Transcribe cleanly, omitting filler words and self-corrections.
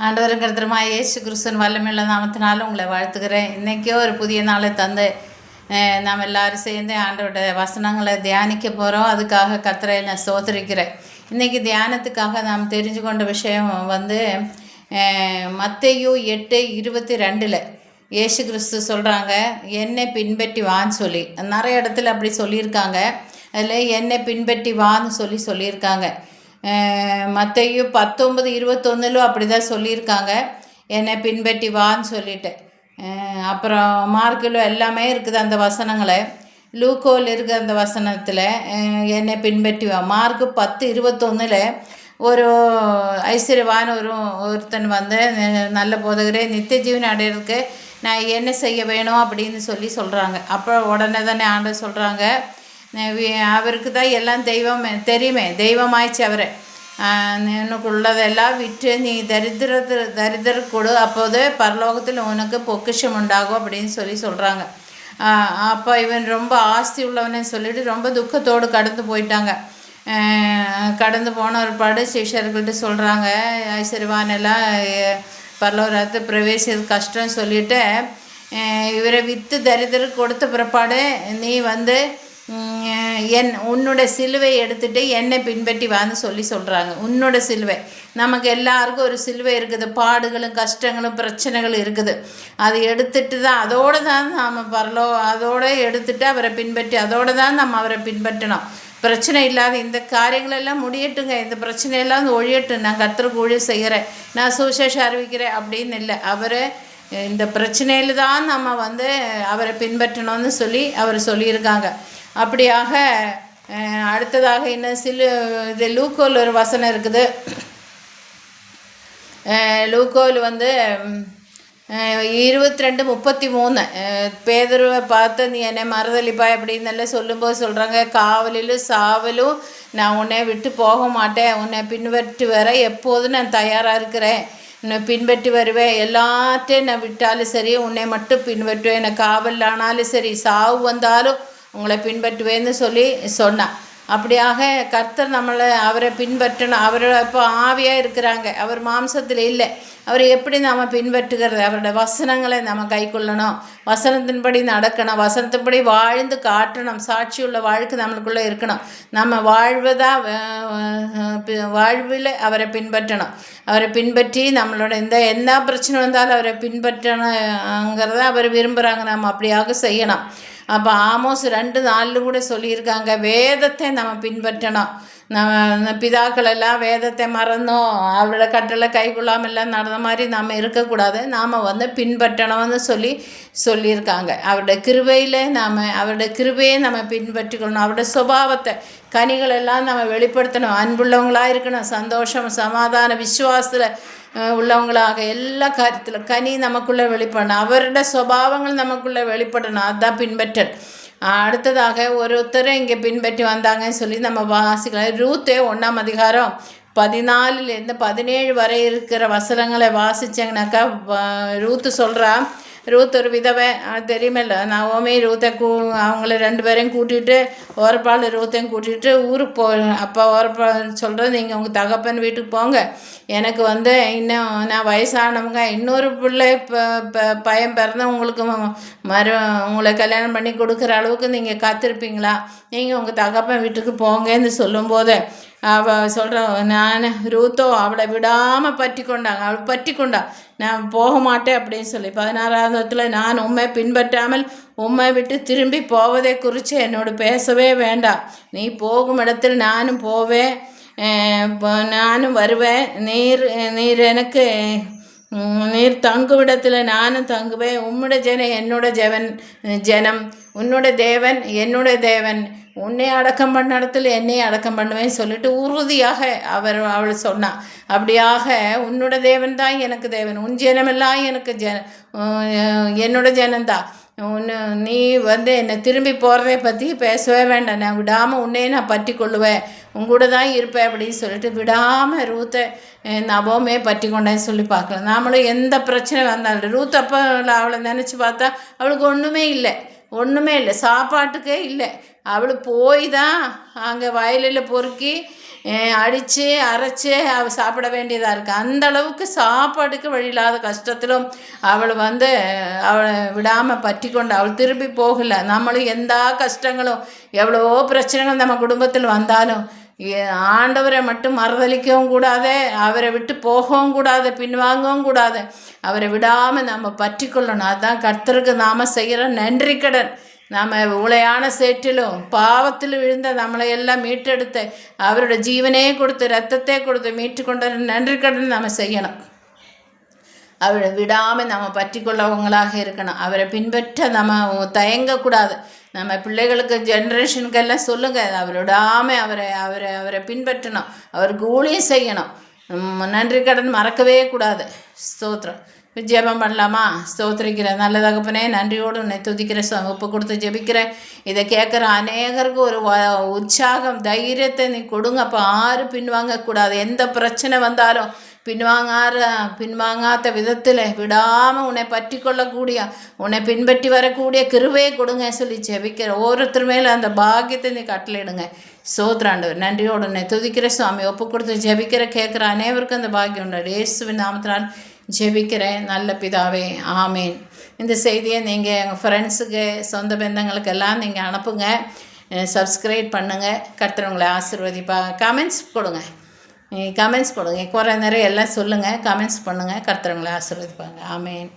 ஆண்டவரும் கர்த்தருமாய் இயேசு கிறிஸ்துவின் வல்லமையுள்ள நாமத்தினாலும் உங்களை வாழ்த்துக்கிறேன். இன்றைக்கோ ஒரு புதிய நாளை தந்து நாம் எல்லாரும் சேர்ந்து ஆண்டவரோட வசனங்களை தியானிக்க போகிறோம். அதுக்காக கர்த்தரை நான் ஸ்தோத்திரிக்கிறேன். இன்றைக்கி தியானத்துக்காக நாம் தெரிஞ்சு கொண்ட விஷயம் மத்தேயு 8:22 இயேசு கிறிஸ்து சொல்கிறாங்க, என்னை பின்பற்றி வான்னு சொல்லி. நிறைய இடத்துல அப்படி சொல்லியிருக்காங்க. அதில் என்னை பின்பற்றி வான்னு சொல்லியிருக்காங்க. மத்தேயு 19:21 அப்படி தான் சொல்லியிருக்காங்க, என்னை பின்பற்றி வான்னு சொல்லிட்டு. அப்புறம் மார்க்கில் எல்லாமே இருக்குது அந்த வசனங்களை. லூக்கோவில் இருக்குது அந்த வசனத்தில் என்னை பின்பற்றி வா. மார்க்கு 10:21 ஒரு ஐஸ்வர்யவான் ஒருத்தன் வந்து, நல்ல போதகரே, நித்திய ஜீவன் அடையிறதுக்கு நான் என்ன செய்ய வேணும் அப்படின்னு சொல்கிறாங்க. அப்போ உடனே தானே ஆண்டவர் சொல்கிறாங்க, அவருக்கு தான் எல்லாம் தெய்வம் தெரியுமே, தெய்வமாயிடுச்சு அவர். எனக்கு உள்ளதெல்லாம் விற்று நீ தரித்திர கொடு, அப்போது பரலோகத்தில் உனக்கு பொக்கிஷம் உண்டாகும் அப்படின்னு சொல்கிறாங்க. அப்போ இவன் ரொம்ப ஆஸ்தி உள்ளவனே சொல்லிட்டு ரொம்ப துக்கத்தோடு கடந்து போயிட்டாங்க. கடந்து போன ஒரு பாடு சிஷ்யர்கள்ட்ட சொல்கிறாங்க, ஐஸ்வர்யவானெல்லாம் பரலோகத்தை பிரவேசிக்கிறது கஷ்டம் சொல்லிவிட்டு, இவரை விற்று தரித்திரம் கொடுத்த பிற்பாடு நீ வந்து உன்னோட சிலுவை எடுத்துகிட்டு என்னை பின்பற்றி வான்னு சொல்கிறாங்க. உன்னோட சிலுவை, நமக்கு எல்லாருக்கும் ஒரு சிலுவை இருக்குது, பாடுகளும் கஷ்டங்களும் பிரச்சனைகளும் இருக்குது. அது எடுத்துகிட்டு தான், அதோடு தான் நாம் அதோடு எடுத்துகிட்டு அவரை பின்பற்றி, அதோடு தான் நம்ம அவரை பின்பற்றணும். பிரச்சனை இல்லாத இந்த காரியங்களெல்லாம் முடியட்டுங்க, இந்த பிரச்சனையெல்லாம் ஒழியட்டும், நான் கர்த்தருக்கு ஊழியம் செய்கிறேன், நான் சுவிசேஷம் அறிவிக்கிறேன் அப்படின்னு இல்லை. அவரை இந்த பிரச்சனையில் தான் நம்ம வந்து அவரை பின்பற்றணும்னு அவர் சொல்லியிருக்காங்க. அப்படியாக அடுத்ததாக இன்னும் இது லூக்கோவில் ஒரு வசனம் இருக்குது. லூக்கோவில் வந்து 22:33 பேதுருவை பார்த்து நீ என்னை மறுதளிப்பாய் அப்படின்னு சொல்லும்போது சொல்கிறாங்க, காவலிலும் சாவலும் நான் உன்னை விட்டு போக மாட்டேன், உன்னை பின்பற்றி வர எப்போதும் நான் தயாராக இருக்கிறேன், உன்னை பின்பற்றி வருவேன், எல்லாத்தையும் நான் விட்டாலும் சரி உன்னை மட்டும் பின்பற்றுவேன், என்னை காவல் ஆனாலும் சரி சாவு வந்தாலும் உங்களை பின்பற்றுவேன்னு சொன்னான். அப்படியாக கர்த்தர் அவரை பின்பற்றணும். அவர் இப்போ ஆவியாக இருக்கிறாங்க, அவர் மாம்சத்தில் இல்லை. அவரை எப்படி நாம் பின்பற்றுகிறது? அவருடைய வசனங்களை நம்ம கை கொள்ளணும், வசனத்தின்படி நடக்கணும், வசனத்தின்படி வாழ்ந்து காட்டணும், சாட்சியுள்ள வாழ்க்கை நம்மளுக்குள்ளே இருக்கணும். நம்ம வாழ்வில் அவரை பின்பற்றணும். அவரை பின்பற்றி நம்மளோட என்ன பிரச்சனை வந்தாலும் அவரை பின்பற்றணுங்கிறத அவர் விரும்புகிறாங்க. நம்ம அப்படியாக செய்யணும். அப்போ ஆமோஸ் 2:4 கூட சொல்லியிருக்காங்க, வேதத்தை நம்ம பின்பற்றணும். நம்ம பிதாக்களெல்லாம் வேதத்தை மறந்தோம், அவரோட கட்டளை கைகொள்ளாமல்லாம் நடந்த மாதிரி நம்ம இருக்கக்கூடாது, நாம் வந்து பின்பற்றணும்னு சொல்லியிருக்காங்க. அவருடைய கிருபையில் அவருடைய கிருபையை நம்ம பின்பற்றிக்கொள்ளணும். அவருடைய சுபாவத்தை கனிகளெல்லாம் நம்ம வெளிப்படுத்தணும். அன்புள்ளவங்களாக இருக்கணும், சந்தோஷம் சமாதான விசுவாசத்தில் உள்ளவங்களாக எல்லா காரியத்தில் கனி நமக்குள்ளே வெளிப்படணும். அவருடைய சுபாவங்கள் நமக்குள்ளே வெளிப்படணும். அதுதான் பின்பற்றல். அடுத்ததாக ஒருத்தரை இங்கே பின்பற்றி வந்தாங்கன்னு நம்ம வாசிக்கலாம். ரூத்தே 1:14-17 வரை இருக்கிற வசனங்களை வாசித்தேங்கனாக்கா, ரூத்து சொல்கிறா, ரூத் ஒரு விதவை தெரியுமில்ல, நவோமி ரூத்தை அவங்கள 2 பேரையும் கூட்டிகிட்டு ஓரப்பால் ரூத்தையும் கூட்டிகிட்டு ஊருக்கு அப்போ ஓரப்பால் சொல்கிறது, நீங்கள் உங்கள் தகப்பன் வீட்டுக்கு போங்க, எனக்கு வந்து இன்னும் நான் வயசானவங்க, இன்னொரு பிள்ளை பையன் பிறந்த உங்களுக்கு உங்களை கல்யாணம் பண்ணி கொடுக்குற அளவுக்கு நீங்கள் காத்திருப்பீங்களா, நீங்கள் உங்கள் தகப்பன் வீட்டுக்கு போங்கன்னு சொல்லும்போது அவள் சொல்கிறோம், நான் ரூத்தோ அவளை விடாமல் பற்றி கொண்டா, நான் போக மாட்டேன் அப்படின்னு சொல்லி 16 நான் உண்மை பின்பற்றாமல் உண்மை விட்டு திரும்பி போவதை குறித்து என்னோட பேசவே வேண்டாம், நீ போகும் இடத்தில் நானும் போவேன், நானும் வருவேன், நீர் தங்குமிடத்தில் நானும் தங்குவேன், உம்முடைய ஜனம் என்னோட ஜனம், உன்னோட தேவன் என்னோட தேவன், உன்னை அடக்கம் பண்ண இடத்துல என்னையை அடக்கம் பண்ணுவேன்னு சொல்லிட்டு உறுதியாக அவள் சொன்னான். அப்படியாக உன்னோட தேவன் தான் எனக்கு தேவன், உன் ஜனமெல்லாம் எனக்கு என்னோட ஜனந்தான், நீ வந்து என்னை திரும்பி போகிறதை பற்றி பேசவே வேண்டாம், நான் விடாமல் உன்னையே நான் பற்றி கொள்ளுவேன், உங்கூட தான் இருப்பேன் அப்படின்னு சொல்லிட்டு விடாமல் ரூத்தை நவோமே பற்றி கொண்டேன்னு சொல்லி பார்க்கலாம். நாமளும் எந்த பிரச்சனை வந்தாலும் ரூத் அப்போ அவளை நினச்சி பார்த்தா அவளுக்கு ஒன்றுமே இல்லை, ஒன்றுமே இல்லை, சாப்பாட்டுக்கே இல்லை. அவள் போய் தான் அங்கே வயலில் பொறுக்கி அடித்து அரைச்சி அவள் சாப்பிட வேண்டியதாக இருக்குது. அந்த அளவுக்கு சாப்பாட்டுக்கு வழி இல்லாத கஷ்டத்திலும் அவள் அவளை விடாமல் பற்றி கொண்டு அவள் திரும்பி போகலை. நம்மளும் எந்த கஷ்டங்களும் எவ்வளவோ பிரச்சனைகள் நம்ம குடும்பத்தில் வந்தாலும் ஆண்டவரை மட்டும் மறுதளிக்கவும் கூடாது, அவரை விட்டு போகவும் கூடாது, பின்வாங்கவும் கூடாது. அவரை விடாமல் நம்ம பற்றி கொள்ளணும். அதுதான் கர்த்தருக்கு நாம் செய்கிற நன்றி கடன். நம்ம உளையான சேற்றிலும் பாவத்தில் விழுந்த நம்மளை எல்லாம் மீட்டெடுத்து அவரோட ஜீவனே கொடுத்து ரத்தத்தை கொடுத்து மீட்டு கொண்ட நன்றி கடன் நம்ம செய்யணும். அவரை விடாமல் நம்ம பற்றி கொள்ளவங்களாக இருக்கணும். அவரை பின்பற்ற நம்ம தயங்கக்கூடாது. நம்ம பிள்ளைகளுக்கு ஜென்ரேஷனுக்கெல்லாம் சொல்லுங்கள், அவர் விடாமல் அவரை அவரை அவரை பின்பற்றணும், அவருக்கு ஊழியம் செய்யணும். நன்றி கடன் மறக்கவே கூடாது. ஸ்தோத்திரம். ஜெபம் பண்ணலாமா? ஸ்தோத்திரிக்கிறேன் நல்ல தகப்பனே, நன்றியோடு உன்னை துதிக்கிற ஒப்பு கொடுத்து ஜெபிக்கிறேன். இதை கேட்குற அநேகருக்கு ஒரு உற்சாகம் தைரியத்தை நீ கொடுங்கப்பா. யாரும் பின்வாங்கக்கூடாது. எந்த பிரச்சனை வந்தாலும் பின்வாங்காத விதத்தில் விடாமல் உன்னை பற்றி கொள்ளக்கூடிய உன்னை பின்பற்றி வரக்கூடிய கிருபையை கொடுங்க சொல்லி ஜெபிக்கிற ஒவ்வொருத்தர் மேலே அந்த பாக்கியத்தை நீ கட்டளையிடுங்க. சோத்ராண்டவர் நன்றியோடு உன்னை துதிக்கிற சுவாமி. ஒப்பு கொடுத்து ஜெபிக்கிற கேட்குற அனைவருக்கும் அந்த பாக்கியம் உண்டு. இயேசுவின் நாமத்தினால் ஜெபிக்கிறேன் நல்ல பிதாவே, ஆமேன். இந்த செய்தியை நீங்கள் எங்கள் ஃப்ரெண்ட்ஸுக்கு சொந்த பந்தங்களுக்கெல்லாம் நீங்கள் அனுப்புங்க. சப்ஸ்கிரைப் பண்ணுங்கள். கர்த்தர் உங்களை ஆசீர்வதிப்பா. கமெண்ட்ஸ் கொடுங்க, குறை நிறைய எல்லாம் சொல்லுங்கள், கமெண்ட்ஸ் பண்ணுங்கள். கர்த்தர் உங்களை ஆசீர்வதிப்பாங்க. ஆமேன்.